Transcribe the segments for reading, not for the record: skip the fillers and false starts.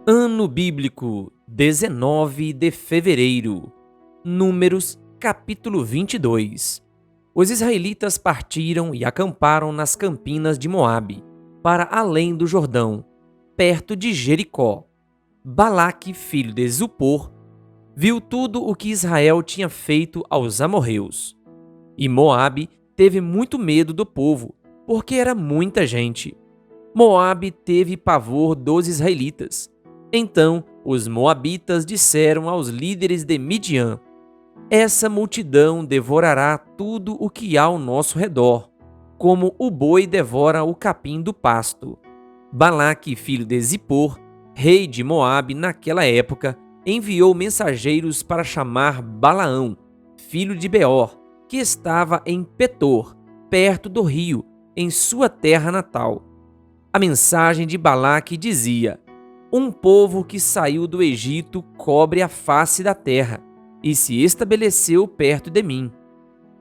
Ano bíblico 19 de fevereiro. Números capítulo 22. Os israelitas partiram e acamparam nas campinas de Moabe, para além do Jordão, perto de Jericó. Balaque, filho de Zippor, viu tudo o que Israel tinha feito aos amorreus. E Moabe teve muito medo do povo, porque era muita gente. Moabe teve pavor dos israelitas. Então os moabitas disseram aos líderes de Midian: essa multidão devorará tudo o que há ao nosso redor, como o boi devora o capim do pasto. Balaque, filho de Zippor, rei de Moabe naquela época, enviou mensageiros para chamar Balaão, filho de Beor, que estava em Petor, perto do rio, em sua terra natal. A mensagem de Balaque dizia: um povo que saiu do Egito cobre a face da terra e se estabeleceu perto de mim.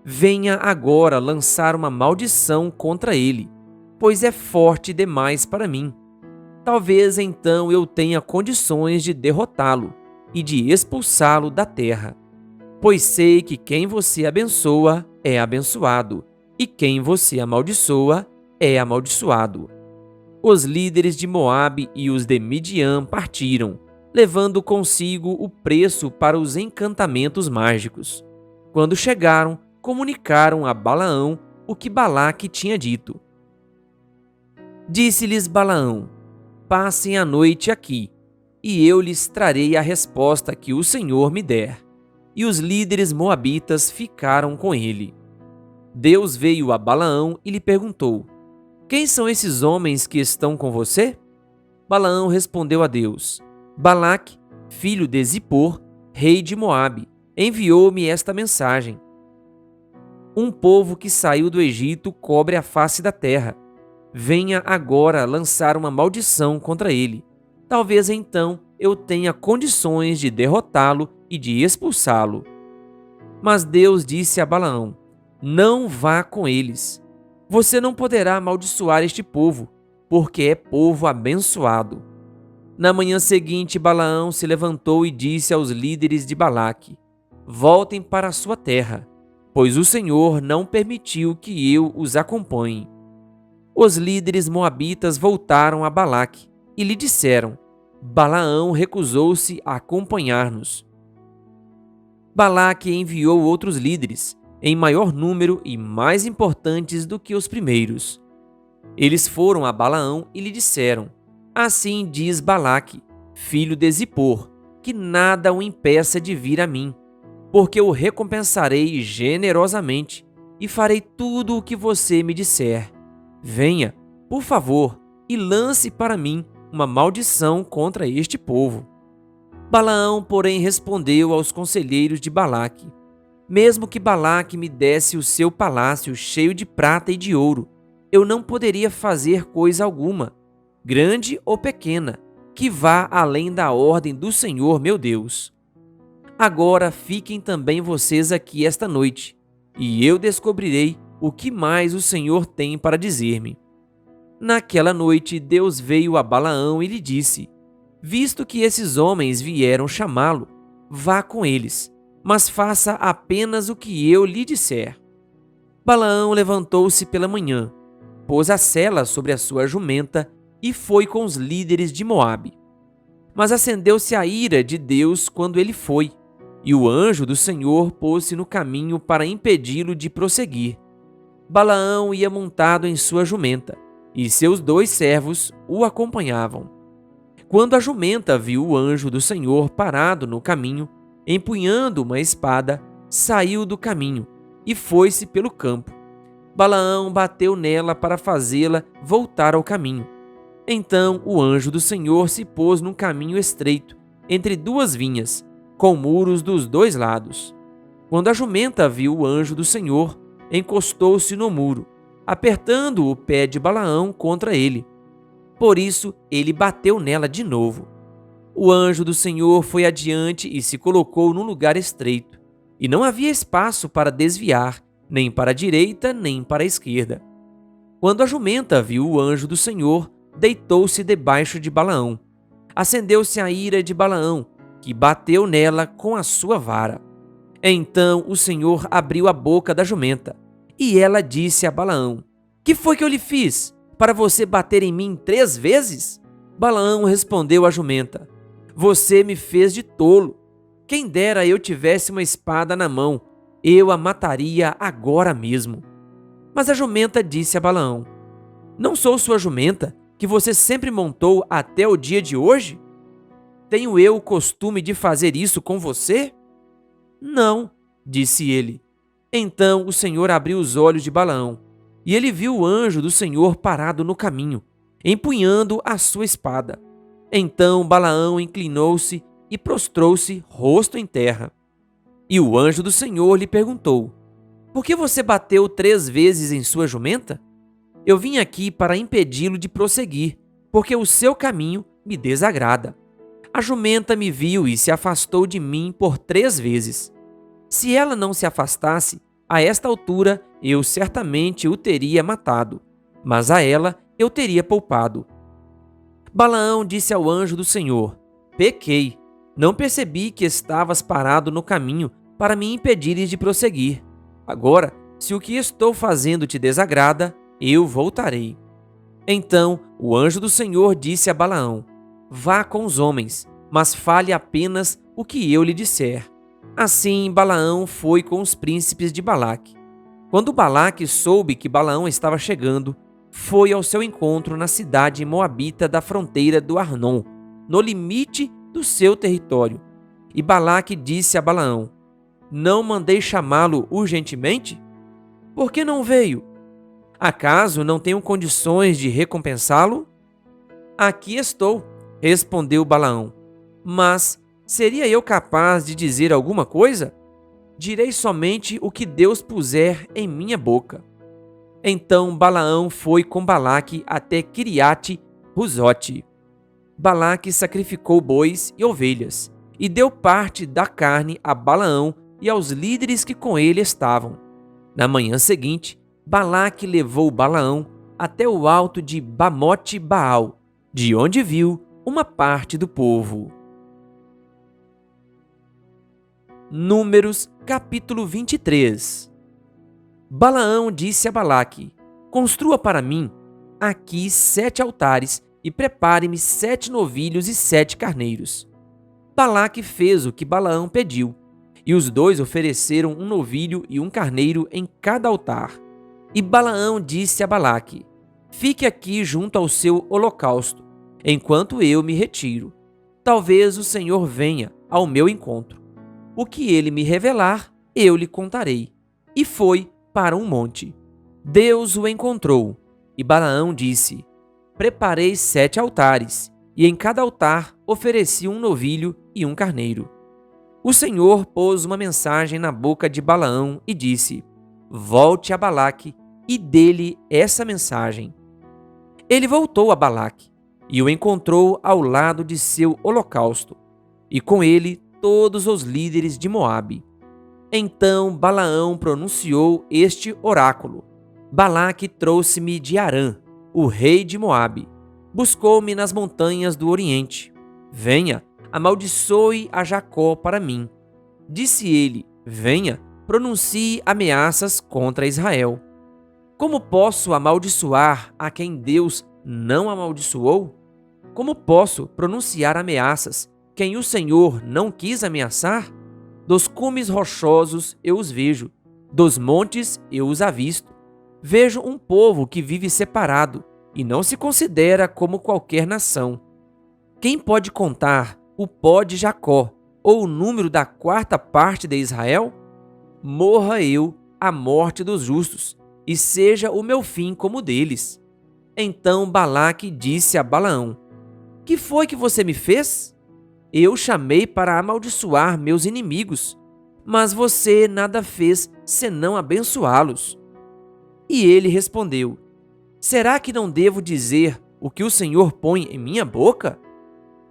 Venha agora lançar uma maldição contra ele, pois é forte demais para mim. Talvez então eu tenha condições de derrotá-lo e de expulsá-lo da terra. Pois sei que quem você abençoa é abençoado, e quem você amaldiçoa é amaldiçoado. Os líderes de Moabe e os de Midian partiram, levando consigo o preço para os encantamentos mágicos. Quando chegaram, comunicaram a Balaão o que Balaque tinha dito. Disse-lhes Balaão: passem a noite aqui, e eu lhes trarei a resposta que o Senhor me der. E os líderes moabitas ficaram com ele. Deus veio a Balaão e lhe perguntou: quem são esses homens que estão com você? Balaão respondeu a Deus: Balaque, filho de Zippor, rei de Moabe, enviou-me esta mensagem. Um povo que saiu do Egito cobre a face da terra. Venha agora lançar uma maldição contra ele. Talvez então eu tenha condições de derrotá-lo e de expulsá-lo. Mas Deus disse a Balaão: não vá com eles. Você não poderá amaldiçoar este povo, porque é povo abençoado. Na manhã seguinte, Balaão se levantou e disse aos líderes de Balaque: voltem para a sua terra, pois o Senhor não permitiu que eu os acompanhe. Os líderes moabitas voltaram a Balaque e lhe disseram: Balaão recusou-se a acompanhar-nos. Balaque enviou outros líderes, em maior número e mais importantes do que os primeiros. Eles foram a Balaão e lhe disseram: assim diz Balaque, filho de Zippor, que nada o impeça de vir a mim, porque o recompensarei generosamente e farei tudo o que você me disser. Venha, por favor, e lance para mim uma maldição contra este povo. Balaão, porém, respondeu aos conselheiros de Balaque: mesmo que Balaque me desse o seu palácio cheio de prata e de ouro, eu não poderia fazer coisa alguma, grande ou pequena, que vá além da ordem do Senhor meu Deus. Agora fiquem também vocês aqui esta noite, e eu descobrirei o que mais o Senhor tem para dizer-me. Naquela noite Deus veio a Balaão e lhe disse: visto que esses homens vieram chamá-lo, vá com eles, mas faça apenas o que eu lhe disser. Balaão levantou-se pela manhã, pôs a sela sobre a sua jumenta e foi com os líderes de Moabe. Mas acendeu-se a ira de Deus quando ele foi, e o anjo do Senhor pôs-se no caminho para impedi-lo de prosseguir. Balaão ia montado em sua jumenta, e seus 2 servos o acompanhavam. Quando a jumenta viu o anjo do Senhor parado no caminho, empunhando uma espada, saiu do caminho e foi-se pelo campo. Balaão bateu nela para fazê-la voltar ao caminho. Então o anjo do Senhor se pôs num caminho estreito, entre 2 vinhas, com muros dos 2 lados. Quando a jumenta viu o anjo do Senhor, encostou-se no muro, apertando o pé de Balaão contra ele. Por isso ele bateu nela de novo. O anjo do Senhor foi adiante e se colocou num lugar estreito, e não havia espaço para desviar, nem para a direita, nem para a esquerda. Quando a jumenta viu o anjo do Senhor, deitou-se debaixo de Balaão. acendeu-se a ira de Balaão, que bateu nela com a sua vara. Então o Senhor abriu a boca da jumenta, e ela disse a Balaão: Que foi que eu lhe fiz, para você bater em mim 3 vezes? Balaão respondeu à jumenta: Você me fez de tolo. Quem dera eu tivesse uma espada na mão, eu a mataria agora mesmo. Mas a jumenta disse a Balaão: Não sou sua jumenta, que você sempre montou até o dia de hoje? Tenho eu o costume de fazer isso com você? Não, disse ele. Então o Senhor abriu os olhos de Balaão, e ele viu o anjo do Senhor parado no caminho, empunhando a sua espada. Então Balaão inclinou-se e prostrou-se rosto em terra. E o anjo do Senhor lhe perguntou: Por que você bateu 3 vezes em sua jumenta? Eu vim aqui para impedi-lo de prosseguir, porque o seu caminho me desagrada. A jumenta me viu e se afastou de mim por 3 vezes. Se ela não se afastasse, a esta altura eu certamente o teria matado, mas a ela eu teria poupado. Balaão disse ao anjo do Senhor: Pequei, não percebi que estavas parado no caminho para me impedires de prosseguir. Agora, se o que estou fazendo te desagrada, eu voltarei. Então o anjo do Senhor disse a Balaão: Vá com os homens, mas fale apenas o que eu lhe disser. Assim Balaão foi com os príncipes de Balaque. Quando Balaque soube que Balaão estava chegando, foi ao seu encontro na cidade moabita da fronteira do Arnon, no limite do seu território. E Balaque disse a Balaão: Não mandei chamá-lo urgentemente? Por que não veio? Acaso não tenho condições de recompensá-lo? Aqui estou, respondeu Balaão. Mas seria eu capaz de dizer alguma coisa? Direi somente o que Deus puser em minha boca. Então Balaão foi com Balaque até Quiriate-Huzote. Balaque sacrificou bois e ovelhas, e deu parte da carne a Balaão e aos líderes que com ele estavam. Na manhã seguinte, Balaque levou Balaão até o alto de Bamote Baal, de onde viu uma parte do povo. Números capítulo 23. Balaão disse a Balaque: Construa para mim aqui 7 altares e prepare-me 7 novilhos e 7 carneiros. Balaque fez o que Balaão pediu, e os dois ofereceram um novilho e um carneiro em cada altar. E Balaão disse a Balaque: Fique aqui junto ao seu holocausto, enquanto eu me retiro. Talvez o Senhor venha ao meu encontro. O que ele me revelar, eu lhe contarei. E foi para um monte. Deus o encontrou, e Balaão disse: Preparei 7 altares, e em cada altar ofereci um novilho e um carneiro. O Senhor pôs uma mensagem na boca de Balaão e disse: Volte a Balaque e dê-lhe essa mensagem. Ele voltou a Balaque e o encontrou ao lado de seu holocausto, e com ele todos os líderes de Moabe. Então Balaão pronunciou este oráculo: Balaque trouxe-me de Arã, o rei de Moabe. Buscou-me nas montanhas do Oriente. Venha, amaldiçoe a Jacó para mim. Disse ele: Venha, pronuncie ameaças contra Israel. Como posso amaldiçoar a quem Deus não amaldiçoou? Como posso pronunciar ameaças quem o Senhor não quis ameaçar? Dos cumes rochosos eu os vejo, dos montes eu os avisto. Vejo um povo que vive separado e não se considera como qualquer nação. Quem pode contar o pó de Jacó ou o número da 4ª parte de Israel? Morra eu a morte dos justos, e seja o meu fim como o deles. Então Balaque disse a Balaão: Que foi que você me fez? Eu chamei para amaldiçoar meus inimigos, mas você nada fez senão abençoá-los. E ele respondeu: Será que não devo dizer o que o Senhor põe em minha boca?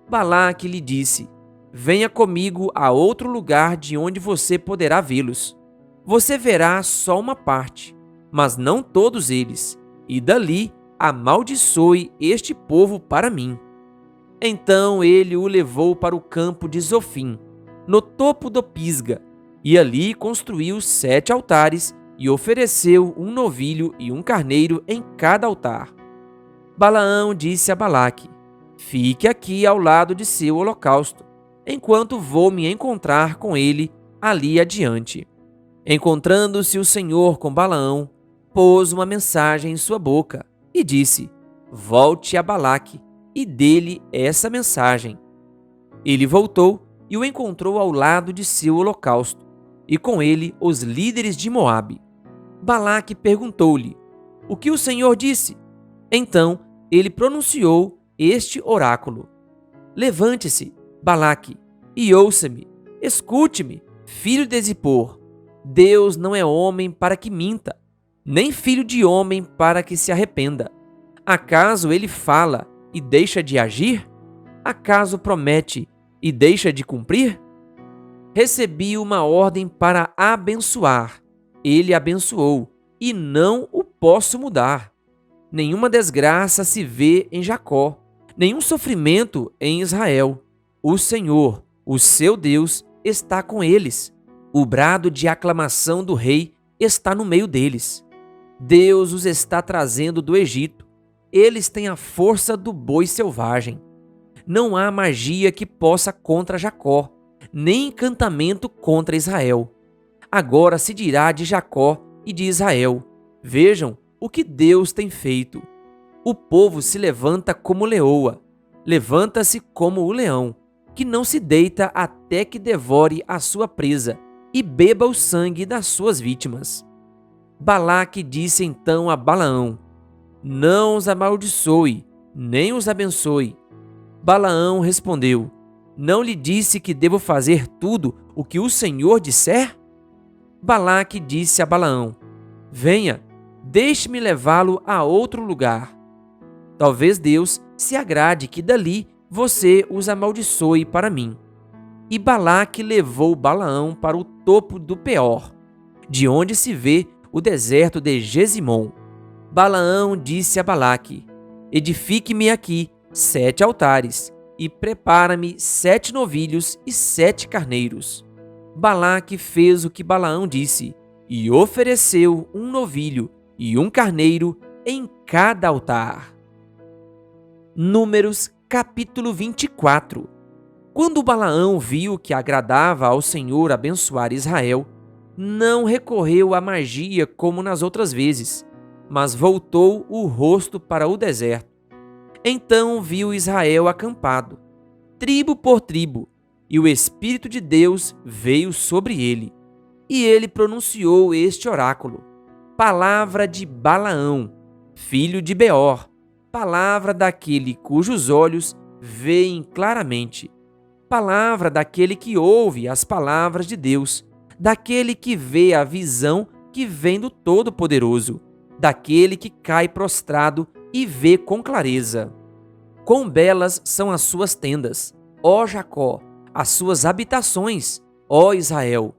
Balaque lhe disse: Venha comigo a outro lugar de onde você poderá vê-los. Você verá só uma parte, mas não todos eles, e dali amaldiçoe este povo para mim. Então ele o levou para o campo de Zofim, no topo do Pisga, e ali construiu 7 altares e ofereceu um novilho e um carneiro em cada altar. Balaão disse a Balaque: fique aqui ao lado de seu holocausto, enquanto vou me encontrar com ele ali adiante. Encontrando-se o Senhor com Balaão, pôs uma mensagem em sua boca e disse: volte a Balaque e dê-lhe essa mensagem. Ele voltou e o encontrou ao lado de seu holocausto, e com ele os líderes de Moabe. Balaque perguntou-lhe: o que o Senhor disse? Então ele pronunciou este oráculo: levante-se, Balaque, e ouça-me, escute-me, filho de Zippor. Deus não é homem para que minta, nem filho de homem para que se arrependa. Acaso ele fala e deixa de agir? Acaso promete e deixa de cumprir? Recebi uma ordem para abençoar. Ele abençoou, e não o posso mudar. Nenhuma desgraça se vê em Jacó, nenhum sofrimento em Israel. O Senhor, o seu Deus, está com eles. O brado de aclamação do rei está no meio deles. Deus os está trazendo do Egito. Eles têm a força do boi selvagem. Não há magia que possa contra Jacó, nem encantamento contra Israel. Agora se dirá de Jacó e de Israel: vejam o que Deus tem feito. O povo se levanta como leoa, levanta-se como o leão, que não se deita até que devore a sua presa e beba o sangue das suas vítimas. Balaque disse então a Balaão: não os amaldiçoe, nem os abençoe. Balaão respondeu: não lhe disse que devo fazer tudo o que o Senhor disser? Balaque disse a Balaão: venha, deixe-me levá-lo a outro lugar. Talvez Deus se agrade que dali você os amaldiçoe para mim. E Balaque levou Balaão para o topo do Peor, de onde se vê o deserto de Gesimom. Balaão disse a Balaque: edifique-me aqui 7 altares, e prepara-me 7 novilhos e 7 carneiros. Balaque fez o que Balaão disse, e ofereceu um novilho e um carneiro em cada altar. Números capítulo 24. Quando Balaão viu que agradava ao Senhor abençoar Israel, não recorreu à magia como nas outras vezes, mas voltou o rosto para o deserto. Então viu Israel acampado, tribo por tribo, e o Espírito de Deus veio sobre ele. E ele pronunciou este oráculo: palavra de Balaão, filho de Beor, palavra daquele cujos olhos veem claramente, palavra daquele que ouve as palavras de Deus, daquele que vê a visão que vem do Todo-Poderoso, daquele que cai prostrado e vê com clareza. Quão belas são as suas tendas, ó Jacó, as suas habitações, ó Israel.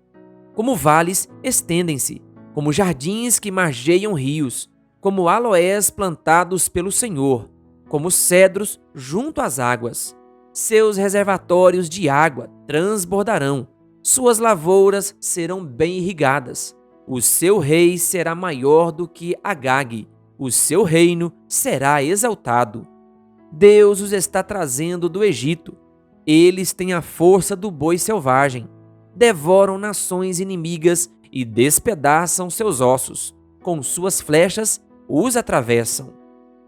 Como vales estendem-se, como jardins que margeiam rios, como aloés plantados pelo Senhor, como cedros junto às águas. Seus reservatórios de água transbordarão, suas lavouras serão bem irrigadas. O seu rei será maior do que Agag, o seu reino será exaltado. Deus os está trazendo do Egito. Eles têm a força do boi selvagem, devoram nações inimigas e despedaçam seus ossos, com suas flechas os atravessam.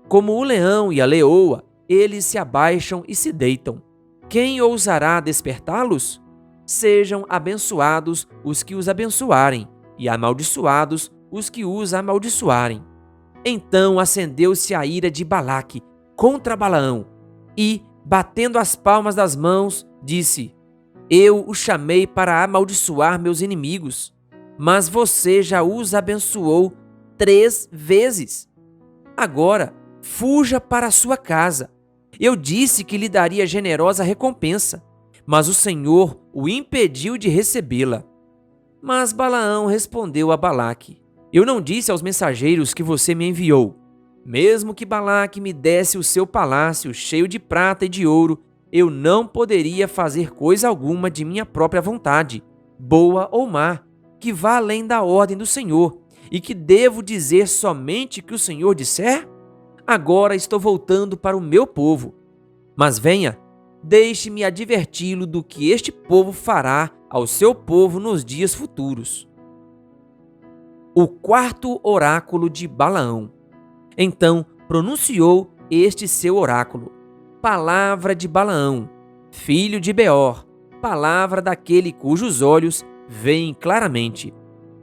Como o leão e a leoa, eles se abaixam e se deitam. Quem ousará despertá-los? Sejam abençoados os que os abençoarem, e amaldiçoados os que os amaldiçoarem. Então acendeu-se a ira de Balaque contra Balaão, e, batendo as palmas das mãos, disse: eu o chamei para amaldiçoar meus inimigos, mas você já os abençoou 3 vezes. Agora, fuja para a sua casa. Eu disse que lhe daria generosa recompensa, mas o Senhor o impediu de recebê-la. Mas Balaão respondeu a Balaque: eu não disse aos mensageiros que você me enviou: Mesmo que Balaque me desse o seu palácio cheio de prata e de ouro, eu não poderia fazer coisa alguma de minha própria vontade, boa ou má, que vá além da ordem do Senhor, e que devo dizer somente o que o Senhor disser? Agora estou voltando para o meu povo. Mas venha, deixe-me adverti-lo do que este povo fará ao seu povo nos dias futuros. O quarto oráculo de Balaão. Então pronunciou este seu oráculo: palavra de Balaão, filho de Beor, palavra daquele cujos olhos veem claramente,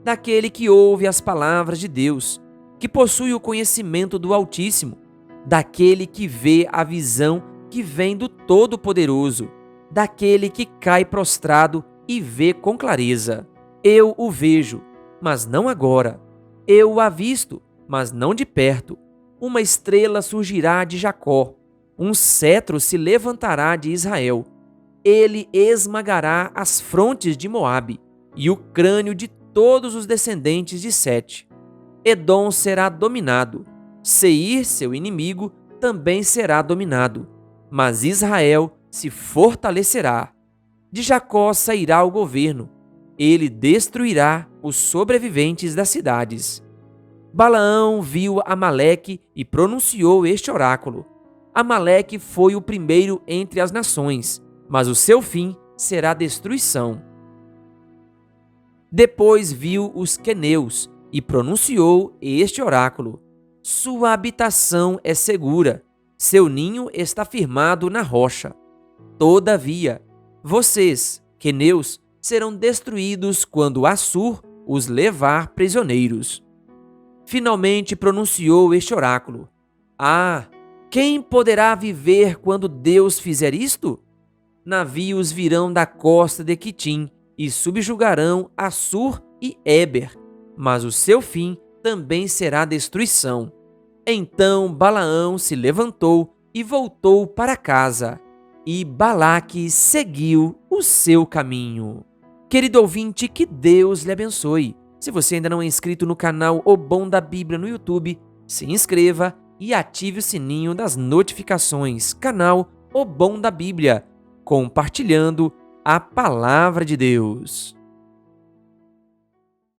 daquele que ouve as palavras de Deus, que possui o conhecimento do Altíssimo, daquele que vê a visão que vem do Todo-Poderoso, daquele que cai prostrado e vê com clareza. Eu o vejo, mas não agora. Eu o avisto, mas não de perto. Uma estrela surgirá de Jacó, um cetro se levantará de Israel. Ele esmagará as frontes de Moabe e o crânio de todos os descendentes de Sete. Edom será dominado. Seir, seu inimigo, também será dominado. Mas Israel se fortalecerá. De Jacó sairá o governo. Ele destruirá os sobreviventes das cidades. Balaão viu Amaleque e pronunciou este oráculo: Amaleque foi o primeiro entre as nações, mas o seu fim será destruição. Depois viu os queneus e pronunciou este oráculo: sua habitação é segura, seu ninho está firmado na rocha. Todavia, vocês, queneus, serão destruídos quando Assur os levar prisioneiros. Finalmente pronunciou este oráculo: Ah, quem poderá viver quando Deus fizer isto? Navios virão da costa de Quitim e subjugarão Assur e Éber, mas o seu fim também será destruição. Então Balaão se levantou e voltou para casa, e Balaque seguiu o seu caminho. Querido ouvinte, que Deus lhe abençoe. Se você ainda não é inscrito no canal O Bom da Bíblia no YouTube, se inscreva e ative o sininho das notificações. Canal O Bom da Bíblia, compartilhando a Palavra de Deus.